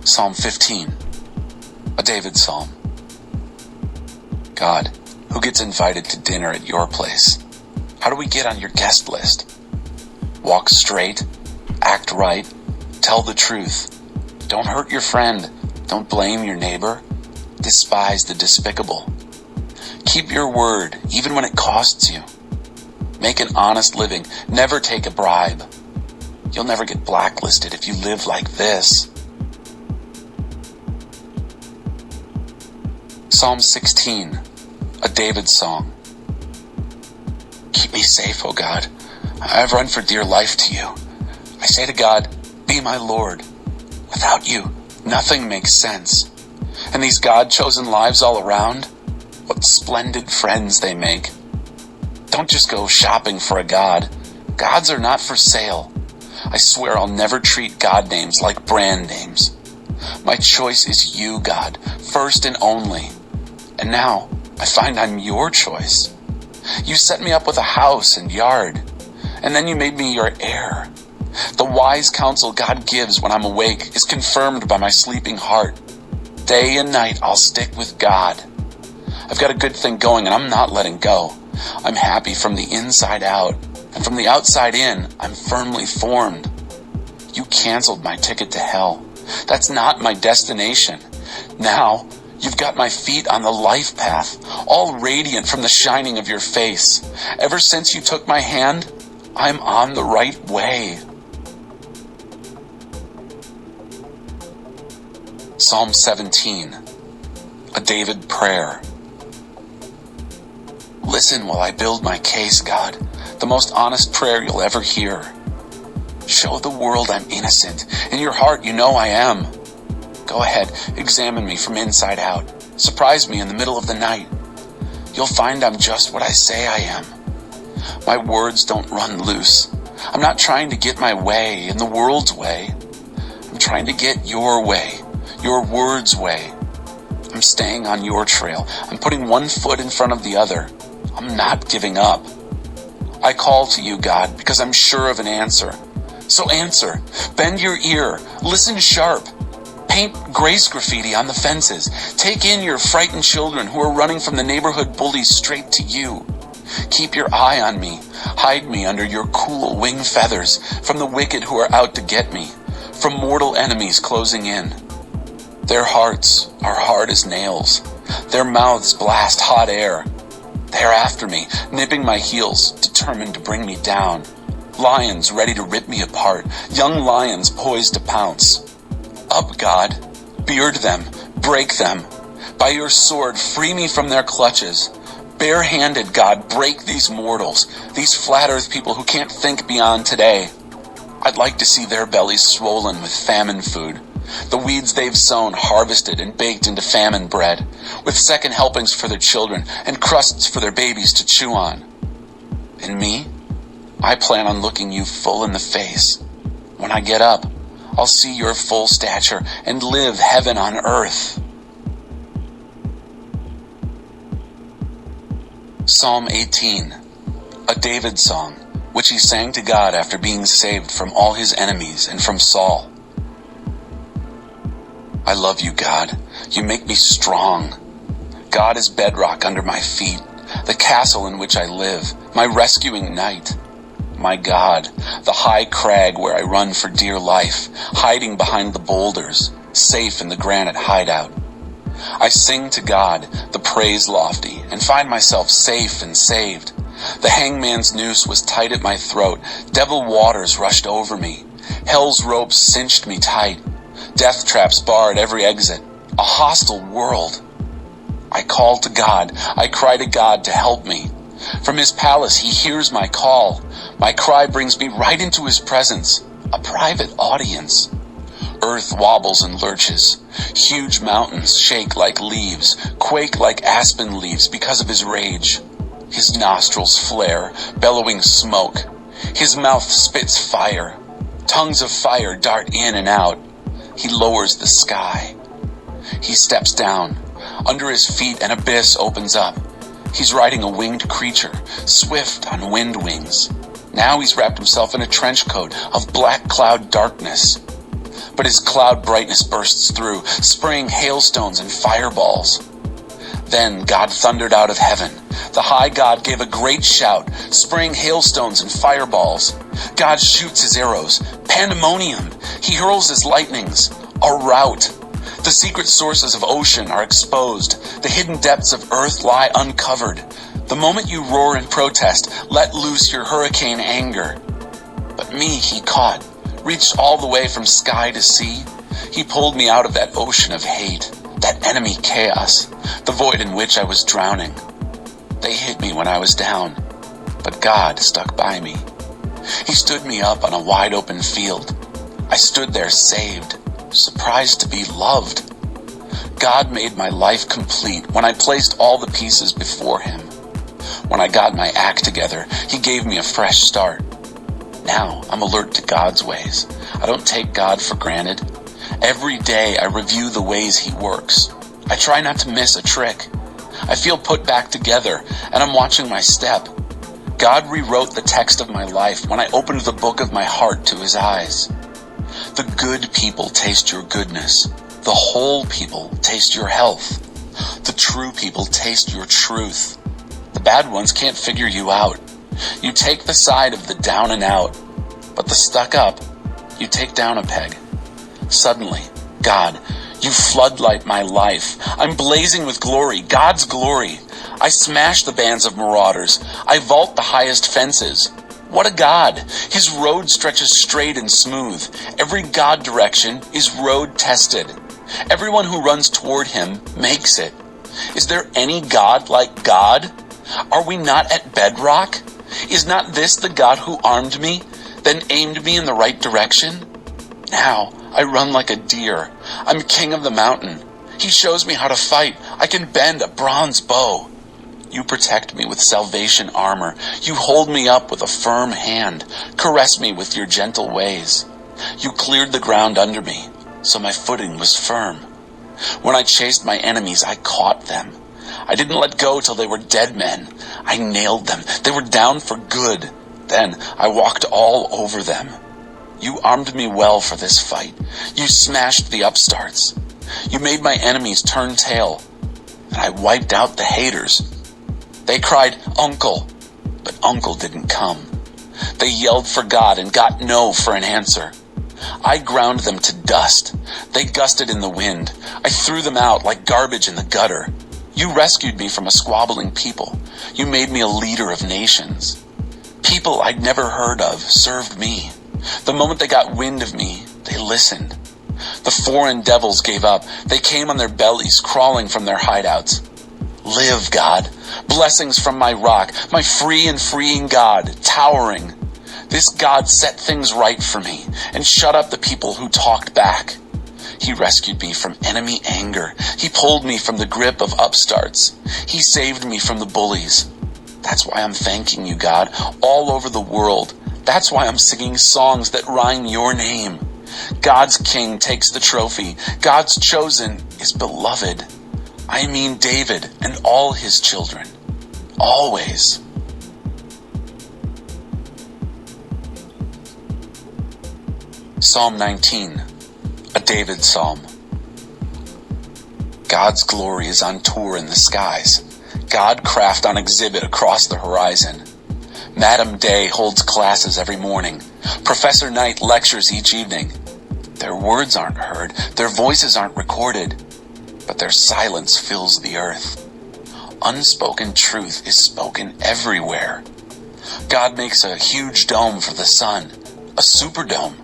Psalm 15, a David psalm. God, who gets invited to dinner at your place? How do we get on your guest list? Walk straight, act right, tell the truth. Don't hurt your friend, don't blame your neighbor, despise the despicable. Keep your word, even when it costs you. Make an honest living, never take a bribe. You'll never get blacklisted if you live like this. Psalm 16, a David song. Keep me safe, O God. I've run for dear life to you. I say to God, be my Lord. Without you, nothing makes sense. And these God-chosen lives all around, what splendid friends they make. Don't just go shopping for a God. Gods are not for sale. I swear I'll never treat God names like brand names. My choice is you, God, first and only. And now, I find I'm your choice. You set me up with a house and yard, and then you made me your heir. The wise counsel God gives when I'm awake is confirmed by my sleeping heart. Day and night, I'll stick with God. I've got a good thing going, and I'm not letting go. I'm happy from the inside out, and from the outside in, I'm firmly formed. You canceled my ticket to hell. That's not my destination. Now, you've got my feet on the life path, all radiant from the shining of your face. Ever since you took my hand, I'm on the right way. Psalm 17, a David prayer. Listen while I build my case, God, the most honest prayer you'll ever hear. Show the world I'm innocent. In your heart, you know I am. Go ahead, examine me from inside out. Surprise me in the middle of the night. You'll find I'm just what I say I am. My words don't run loose. I'm not trying to get my way in the world's way. I'm trying to get your way, your word's way. I'm staying on your trail. I'm putting one foot in front of the other. I'm not giving up. I call to you, God, because I'm sure of an answer. So answer. Bend your ear. Listen sharp. Paint grace graffiti on the fences. Take in your frightened children who are running from the neighborhood bullies straight to you. Keep your eye on me. Hide me under your cool wing feathers from the wicked who are out to get me, from mortal enemies closing in. Their hearts are hard as nails. Their mouths blast hot air. They're after me, nipping my heels, determined to bring me down. Lions ready to rip me apart, young lions poised to pounce. Up, God, beard them, break them. By your sword, free me from their clutches. Bare-handed, God, break these mortals, these flat earth people who can't think beyond today. I'd like to see their bellies swollen with famine food. The weeds they've sown harvested and baked into famine bread, with second helpings for their children and crusts for their babies to chew on. And me? I plan on looking you full in the face. When I get up, I'll see your full stature and live heaven on earth. Psalm 18, a David song, which he sang to God after being saved from all his enemies and from Saul. I love you, God. You make me strong. God is bedrock under my feet, the castle in which I live, my rescuing knight. My God, the high crag where I run for dear life, hiding behind the boulders, safe in the granite hideout. I sing to God, the praise lofty, and find myself safe and saved. The hangman's noose was tight at my throat, devil waters rushed over me, hell's ropes cinched me tight. Death traps barred every exit, a hostile world. I call to God, I cry to God to help me. From his palace he hears my call. My cry brings me right into his presence, a private audience. Earth wobbles and lurches. Huge mountains shake like leaves, quake like aspen leaves because of his rage. His nostrils flare, bellowing smoke. His mouth spits fire. Tongues of fire dart in and out. He lowers the sky. He steps down. Under his feet, an abyss opens up. He's riding a winged creature, swift on wind wings. Now he's wrapped himself in a trench coat of black cloud darkness. but his cloud brightness bursts through, spraying hailstones and fireballs. Then God thundered out of heaven. The high God gave a great shout, spraying hailstones and fireballs. God shoots his arrows. Pandemonium. He hurls his lightnings. A rout. The secret sources of ocean are exposed. The hidden depths of earth lie uncovered. The moment you roar in protest, let loose your hurricane anger. But me he caught, reached all the way from sky to sea. He pulled me out of that ocean of hate, that enemy chaos, the void in which I was drowning. They hit me when I was down, but God stuck by me. He stood me up on a wide open field. I stood there saved, surprised to be loved. God made my life complete when I placed all the pieces before him. When I got my act together, he gave me a fresh start. Now I'm alert to God's ways. I don't take God for granted. Every day I review the ways he works. I try not to miss a trick. I feel put back together, and I'm watching my step. God rewrote the text of my life when I opened the book of my heart to his eyes. The good people taste your goodness. The whole people taste your health. The true people taste your truth. The bad ones can't figure you out. You take the side of the down and out, but the stuck up, you take down a peg. Suddenly, God, you floodlight my life. I'm blazing with glory, God's glory. I smash the bands of marauders. I vault the highest fences. What a God! His road stretches straight and smooth. Every God direction is road tested. Everyone who runs toward him makes it. Is there any God like God? Are we not at bedrock? Is not this the God who armed me, then aimed me in the right direction? Now I run like a deer. I'm king of the mountain. He shows me how to fight. I can bend a bronze bow. You protect me with salvation armor. You hold me up with a firm hand. Caress me with your gentle ways. You cleared the ground under me, so my footing was firm. When I chased my enemies, I caught them. I didn't let go till they were dead men. I nailed them. They were down for good. Then I walked all over them. You armed me well for this fight. You smashed the upstarts. You made my enemies turn tail. And I wiped out the haters. They cried, "Uncle," but Uncle didn't come. They yelled for God and got no for an answer. I ground them to dust. They gusted in the wind. I threw them out like garbage in the gutter. You rescued me from a squabbling people. You made me a leader of nations. People I'd never heard of served me. The moment they got wind of me, they listened. The foreign devils gave up. They came on their bellies, crawling from their hideouts. Live, God. Blessings from my rock, my free and freeing God, towering. This God set things right for me and shut up the people who talked back. He rescued me from enemy anger. He pulled me from the grip of upstarts. He saved me from the bullies. That's why I'm thanking you, God, all over the world. That's why I'm singing songs that rhyme your name. God's king takes the trophy. God's chosen is beloved. I mean David and all his children. Always. Psalm 19, a David psalm. God's glory is on tour in the skies. Godcraft on exhibit across the horizon. Madam Day holds classes every morning. Professor Knight lectures each evening. Their words aren't heard, their voices aren't recorded, but their silence fills the earth. Unspoken truth is spoken everywhere. God makes a huge dome for the sun, a superdome.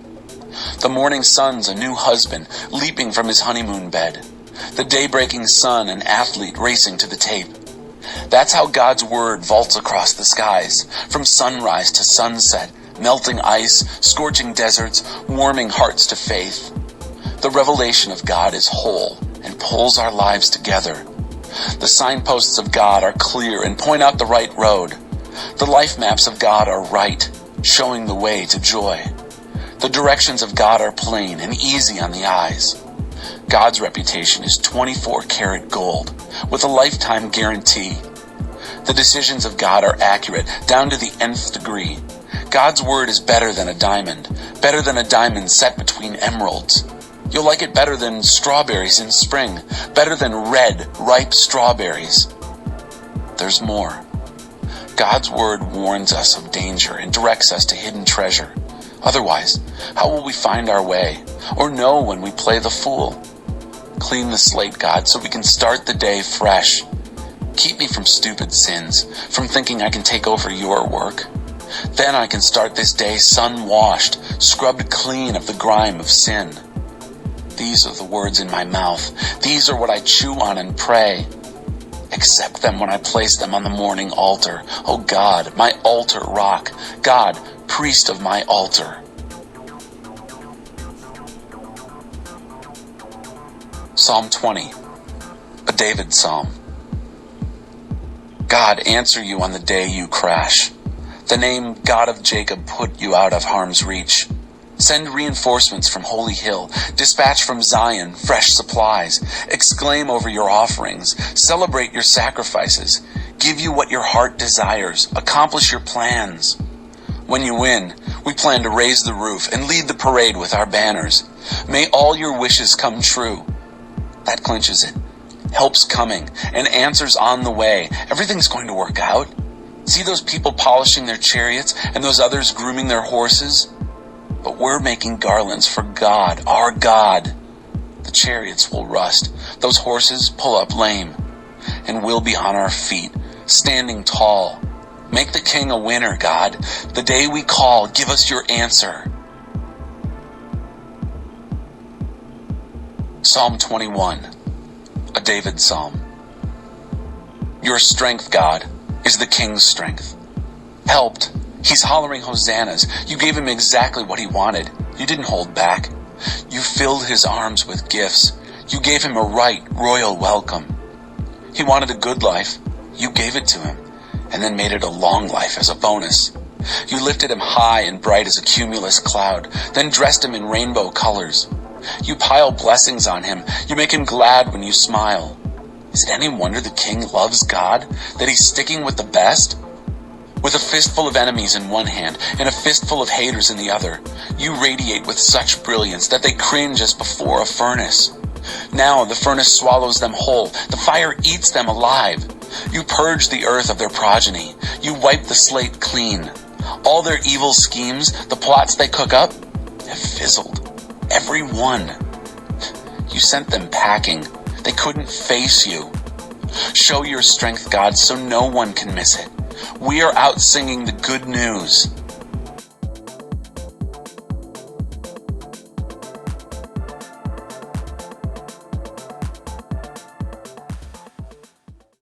The morning sun's a new husband, leaping from his honeymoon bed. The day-breaking sun, an athlete racing to the tape. That's how God's word vaults across the skies, from sunrise to sunset, melting ice, scorching deserts, warming hearts to faith. The revelation of God is whole and pulls our lives together. The signposts of God are clear and point out the right road. The life maps of God are right, showing the way to joy. The directions of God are plain and easy on the eyes. God's reputation is 24-karat gold, with a lifetime guarantee. The decisions of God are accurate, down to the nth degree. God's word is better than a diamond set between emeralds. You'll like it better than strawberries in spring, better than red, ripe strawberries. There's more. God's word warns us of danger and directs us to hidden treasure. Otherwise, how will we find our way or know when we play the fool? Clean the slate, God, so we can start the day fresh. Keep me from stupid sins, from thinking I can take over your work. Then I can start this day sun-washed, scrubbed clean of the grime of sin. These are the words in my mouth. These are what I chew on and pray. Accept them when I place them on the morning altar. Oh God, my altar rock. God, priest of my altar. Psalm 20, a David psalm. God, answer you on the day you crash. The name God of Jacob put you out of harm's reach. Send reinforcements from Holy Hill. Dispatch from Zion fresh supplies. Exclaim over your offerings. Celebrate your sacrifices. Give you what your heart desires. Accomplish your plans. When you win, we plan to raise the roof and lead the parade with our banners. May all your wishes come true. That clinches it. Help's coming and answers on the way. Everything's going to work out. See those people polishing their chariots and those others grooming their horses? But we're making garlands for God, our God. The chariots will rust. Those horses pull up lame. And we'll be on our feet, standing tall. Make the king a winner, God. The day we call, give us your answer. Psalm 21, a David psalm. Your strength, God, is the king's strength. Helped. He's hollering hosannas. You gave him exactly what he wanted. You didn't hold back. You filled his arms with gifts. You gave him a right, royal welcome. He wanted a good life. You gave it to him, and then made it a long life as a bonus. You lifted him high and bright as a cumulus cloud, then dressed him in rainbow colors. You pile blessings on him. You make him glad when you smile. Is it any wonder the king loves God, that he's sticking with the best? With a fistful of enemies in one hand and a fistful of haters in the other, you radiate with such brilliance that they cringe as before a furnace. Now the furnace swallows them whole. The fire eats them alive. You purge the earth of their progeny. You wipe the slate clean. All their evil schemes, the plots they cook up, have fizzled. Every one. You sent them packing. They couldn't face you. Show your strength, God, so no one can miss it. We are out singing the good news.